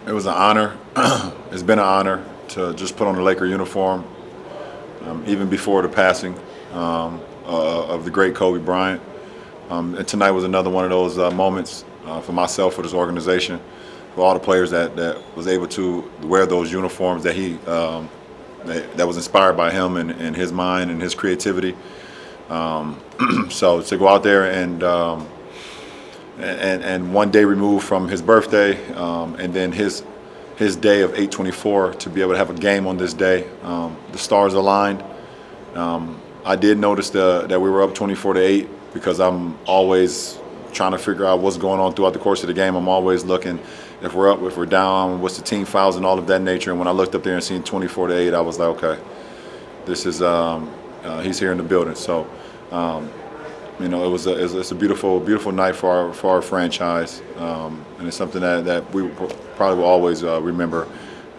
It was an honor. It's been an honor to just put on the Laker uniform, even before the passing of the great Kobe Bryant. And tonight was another one of those moments for myself, for this organization, for all the players that was able to wear those uniforms that was inspired by him and his mind and his creativity. So to go out there and one day removed from his birthday, and then his day of 8/24 to be able to have a game on this day, the stars aligned. I did notice that we were up 24-8 because I'm always trying to figure out what's going on throughout the course of the game. I'm always looking if we're up, if we're down, what's the team fouls and all of that nature. And when I looked up there and seen 24-8, I was like, okay, this is he's here in the building. So. It's a beautiful night for our franchise, and it's something that we probably will always remember.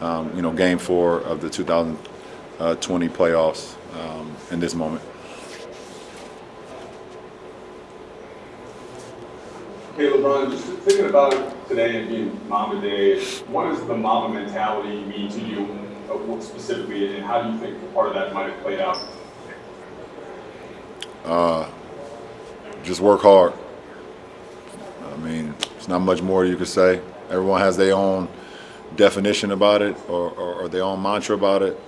Game 4 of the 2020 playoffs in this moment. Hey, LeBron, just thinking about it today and being Mamba Day, what does the Mamba mentality mean to you specifically, and how do you think part of that might have played out? Just work hard. I mean, there's not much more you could say. Everyone has their own definition about it or their own mantra about it,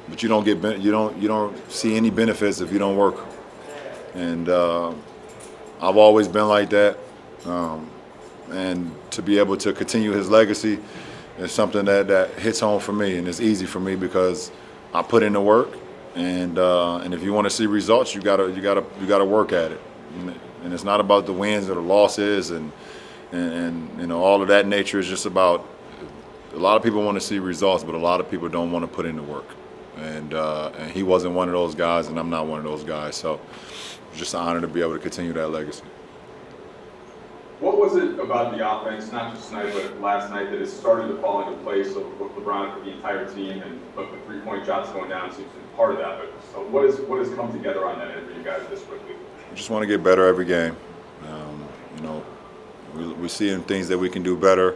but you don't see any benefits if you don't work. And I've always been like that. And to be able to continue his legacy is something that hits home for me, and it's easy for me because I put in the work. And if you want to see results, you gotta work at it. And it's not about the wins or the losses and all of that nature. Is just about, a lot of people want to see results, but a lot of people don't want to put in the work. And he wasn't one of those guys, and I'm not one of those guys. So it's just an honor to be able to continue that legacy. What was it about the offense, not just tonight, but last night, that it started to fall into place with LeBron for the entire team, and look, the three-point shots going down seems to be part of that. But so what has come together on that end for you guys this quickly? We just want to get better every game. We see in things that we can do better.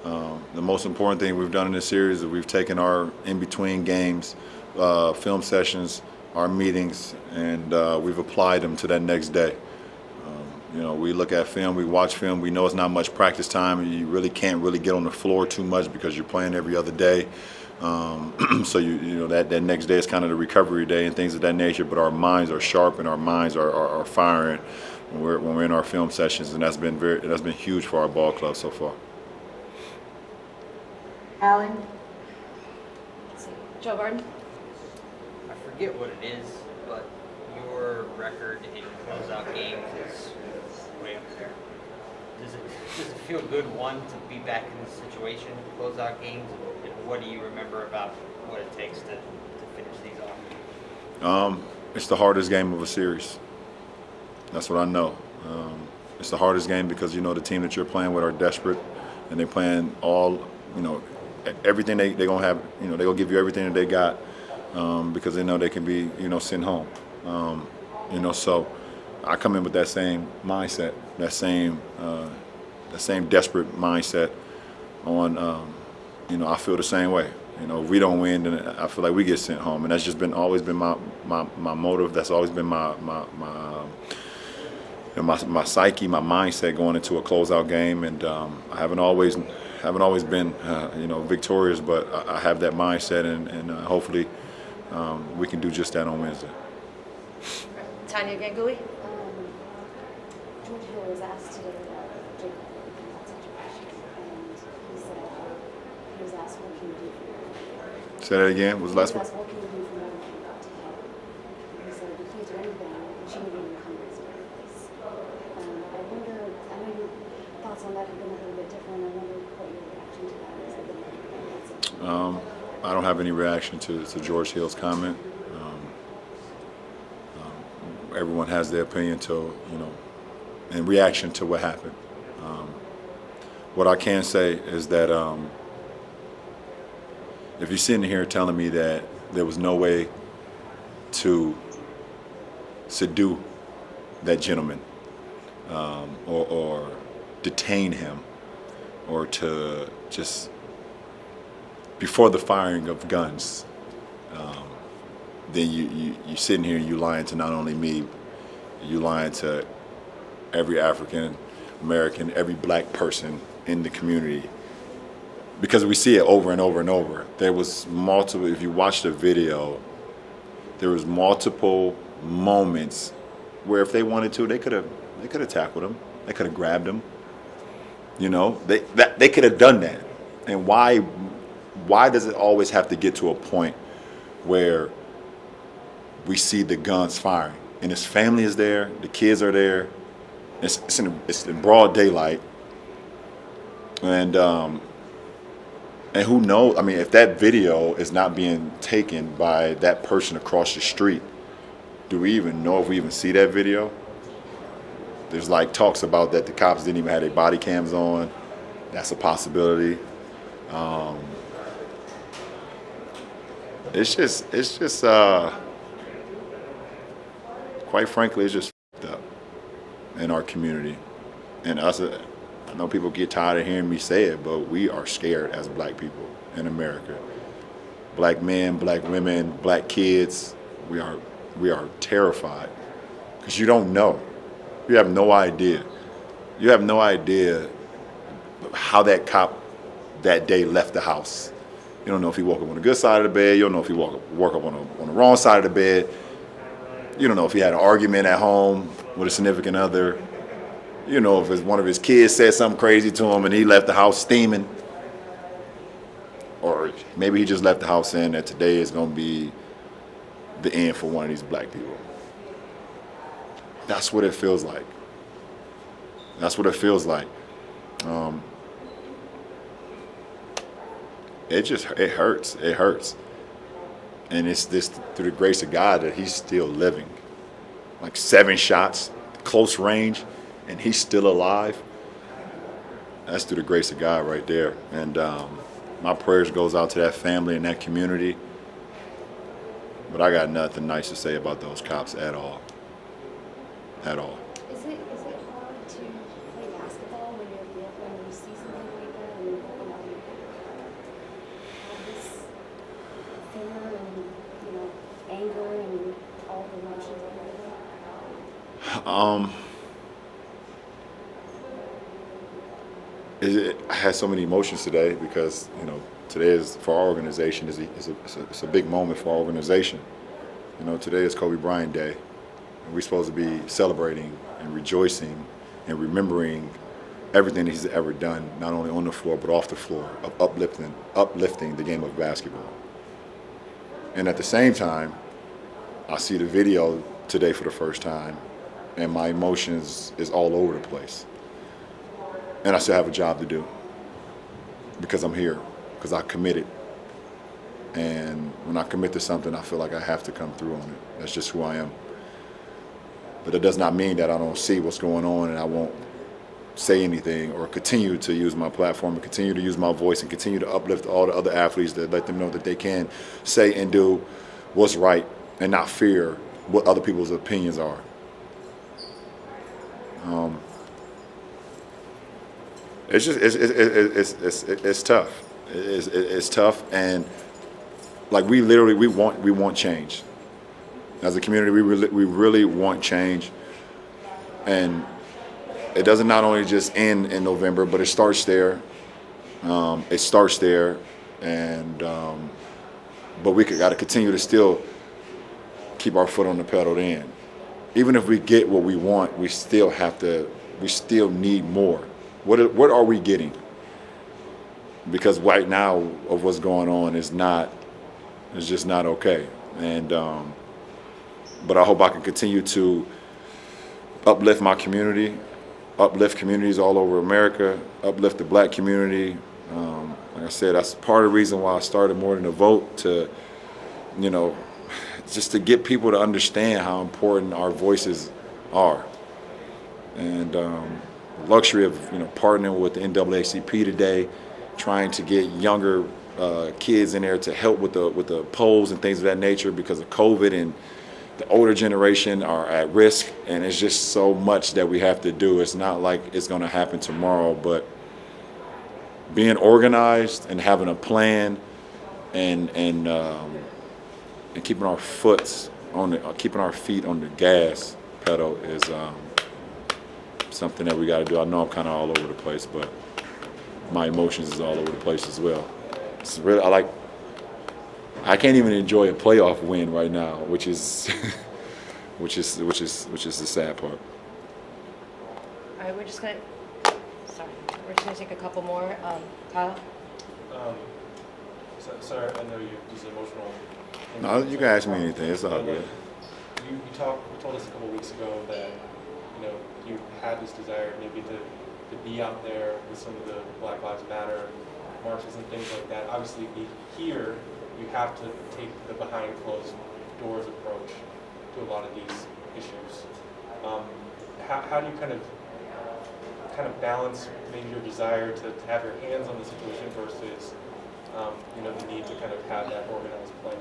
The most important thing we've done in this series is we've taken our in-between games, film sessions, our meetings, and we've applied them to that next day. We look at film, we watch film, we know it's not much practice time. You really can't really get on the floor too much because you're playing every other day. So that next day is kind of the recovery day and things of that nature. But our minds are sharp and our minds are firing when we're in our film sessions, and that's been huge for our ball club so far. Alan? Joe Gordon. I forget what it is, but your record in closeout games is way up there. Does it feel good, one, to be back in this situation, closeout games, and what do you remember about what it takes to finish these off? It's the hardest game of a series. That's what I know. It's the hardest game because the team that you're playing with are desperate, and they're playing everything they're gonna have. They're gonna give you everything that they got because they know they can be sent home. So I come in with that same mindset, that same desperate mindset. I feel the same way. If we don't win, then I feel like we get sent home, and that's just always been my motive. That's always been my psyche, my mindset going into a closeout game. And I haven't always been victorious, but I have that mindset, and hopefully we can do just that on Wednesday. Tanya Ganguly. George Hill was asked today about Jacob in that situation, and he said he was asked, what can you do for him? Say that again. What was the last one? What can you do for him when you got to him? He said, we can't do anything. She may be encumbrance in every place. I know your thoughts on that have been a little bit different. I wonder what your reaction to that is. I don't have any reaction to George Hill's comment. Everyone has their opinion in reaction to what happened. What I can say is that if you're sitting here telling me that there was no way to subdue that gentleman or detain him or to just before the firing of guns, then you sitting here and you lying to not only me, you lying to every African American, every black person in the community, because we see it over and over and over. There was multiple, if you watch the video, there was multiple moments where if they wanted to, they could have tackled him, they could have grabbed him. You know, they could have done that. And why does it always have to get to a point where we see the guns firing and his family is there, the kids are there, it's in broad daylight, and who knows? I mean, if that video is not being taken by that person across the street, do we even know if we even see that video? There's like talks about that the cops didn't even have their body cams on. That's a possibility. It's just quite frankly, it's just f***ed up in our community. And us, I know people get tired of hearing me say it, but we are scared as black people in America. Black men, black women, black kids, we are terrified because you don't know. You have no idea. You have no idea how that cop that day left the house. You don't know if he woke up on the good side of the bed. You don't know if he woke up on the wrong side of the bed. You don't know if he had an argument at home with a significant other. You know if one of his kids said something crazy to him and he left the house steaming. Or maybe he just left the house saying that today is going to be the end for one of these black people. That's what it feels like. That's what it feels like. It hurts. It hurts. And it's this through the grace of God that he's still living. Like 7 shots, close range, and he's still alive. That's through the grace of God right there. And my prayers goes out to that family and that community. But I got nothing nice to say about those cops at all. At all. Is it hard to play basketball when you see something like that and have this fear and anger and all the emotions of it? I had so many emotions today because today is for our organization it's a big moment for our organization. Today is Kobe Bryant Day. And we're supposed to be celebrating and rejoicing and remembering everything that he's ever done, not only on the floor but off the floor, of uplifting the game of basketball. And at the same time, I see the video today for the first time, and my emotions is all over the place. And I still have a job to do because I'm here, because I committed. And when I commit to something, I feel like I have to come through on it. That's just who I am. But it does not mean that I don't see what's going on and I won't say anything or continue to use my platform and continue to use my voice and continue to uplift all the other athletes, that let them know that they can say and do what's right and not fear what other people's opinions are. It's tough. It's tough, and like we want change. As a community, we really want change, and it doesn't not only just end in November, but it starts there. And but we got to continue to still keep our foot on the pedal. Then, even if we get what we want, we still need more. What are we getting? Because right now of what's going on is just not okay. And but I hope I can continue to uplift my community, uplift communities all over America, uplift the black community. Like I said, that's part of the reason why I started More Than a Vote, to, just to get people to understand how important our voices are. And the luxury of, partnering with the NAACP today, trying to get younger kids in there to help with the polls and things of that nature because of COVID, and the older generation are at risk, and it's just so much that we have to do. It's not like it's going to happen tomorrow, but being organized and having a plan and keeping our keeping our feet on the gas pedal is something that we got to do. I know I'm kind of all over the place, but my emotions is all over the place as well. It's really I can't even enjoy a playoff win right now, which is which is the sad part. All right, we're just gonna take a couple more. Kyle? Sorry, I know this is emotional. No, you can ask me anything. It's all good. You told us a couple weeks ago that you had this desire maybe to be out there with some of the Black Lives Matter marches and things like that. Obviously, here you have to take the behind closed doors approach to a lot of these issues. How do you kind of balance maybe your desire to have your hands on the situation versus the need to kind of have that organized plan?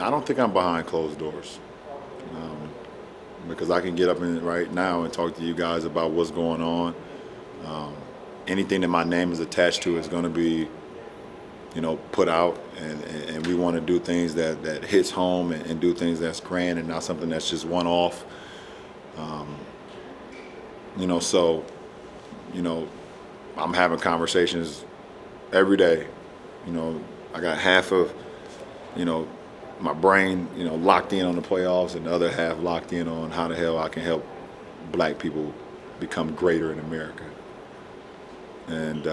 I don't think I'm behind closed doors, because I can get up right now and talk to you guys about what's going on. Anything that my name is attached to is going to be, put out, and we want to do things that hits home and do things that's grand and not something that's just one off. So I'm having conversations every day. I got half of, my brain, locked in on the playoffs, and the other half locked in on how the hell I can help black people become greater in America. And,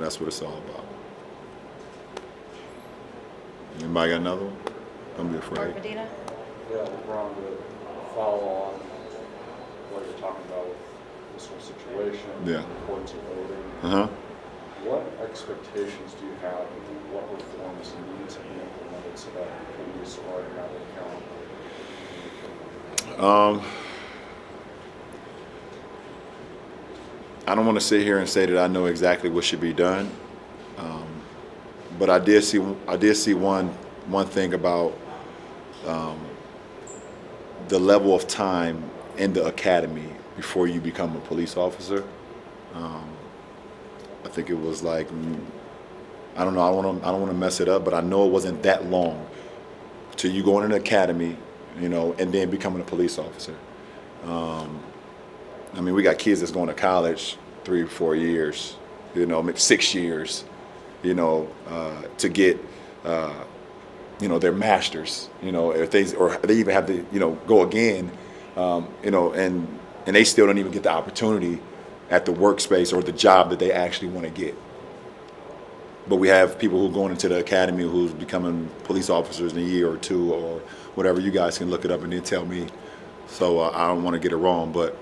that's what it's all about. Anybody got another one? Don't be afraid. Mark Medina? Yeah, LeBron, to follow on what you're talking about with this whole situation, Yeah. the importance of voting. Uh-huh. What expectations do you have of what reforms need to be implemented so that the police are held accountable? I don't want to sit here and say that I know exactly what should be done, but I did see one thing about the level of time in the academy before you become a police officer. I think it was like, I don't know, I don't want to mess it up, but I know it wasn't that long till you go in an academy, and then becoming a police officer. We got kids that's going to college 3 or 4 years, maybe 6 years, to get, their masters, if they even have to, go again, and they still don't even get the opportunity at the workspace or the job that they actually want to get. But we have people who are going into the academy who's becoming police officers in a year or two or whatever. You guys can look it up and then tell me. So I don't want to get it wrong, but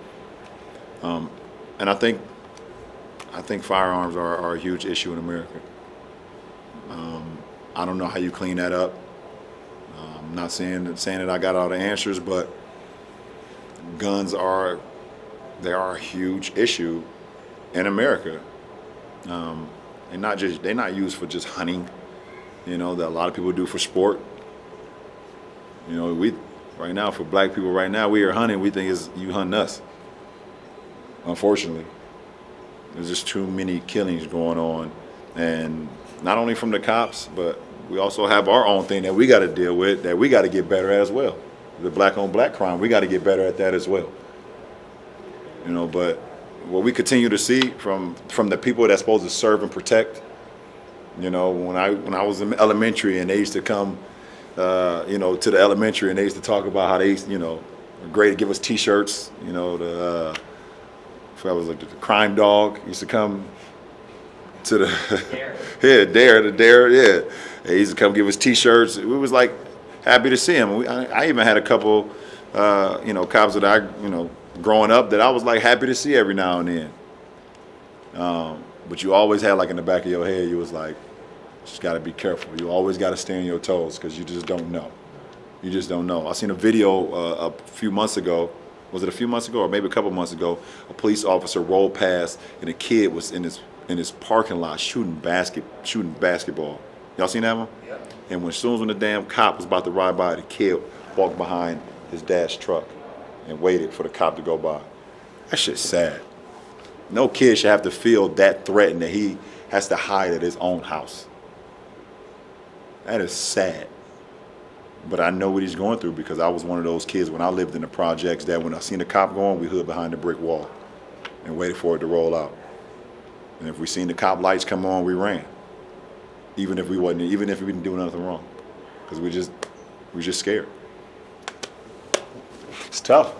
and I think firearms are a huge issue in America. I don't know how you clean that up. I'm not saying that I got all the answers, but guns are a huge issue in America. And they're not used for just hunting, that a lot of people do for sport. We right now, for black people right now, we are hunting, we think it's you hunting us. Unfortunately, there's just too many killings going on, and not only from the cops, but we also have our own thing that we got to deal with, that we got to get better at as well. The black on black crime, we got to get better at that as well. But what we continue to see from the people that's supposed to serve and protect, when I was in elementary and they used to come, to the elementary and they used to talk about how they, great to give us T-shirts, the crime dog used to come to the Dare, yeah. They used to come give us T-shirts. We was like happy to see him. I even had a couple, cops that I, growing up that I was like happy to see every now and then. But you always had like in the back of your head, you was like, just got to be careful. You always got to stay on your toes because you just don't know. You just don't know. I seen a video a few months ago. Was it a few months ago or maybe a couple months ago? A police officer rolled past and a kid was in his parking lot shooting basketball. Y'all seen that one? Yeah. And as soon as the damn cop was about to ride by, the kid walked behind his dad's truck and waited for the cop to go by. That shit's sad. No kid should have to feel that threatened that he has to hide at his own house. That is sad. But I know what he's going through because I was one of those kids when I lived in the projects that when I seen a cop going, we hid behind the brick wall and waited for it to roll out. And if we seen the cop lights come on, we ran. Even if we didn't do nothing wrong. Because we just scared. It's tough.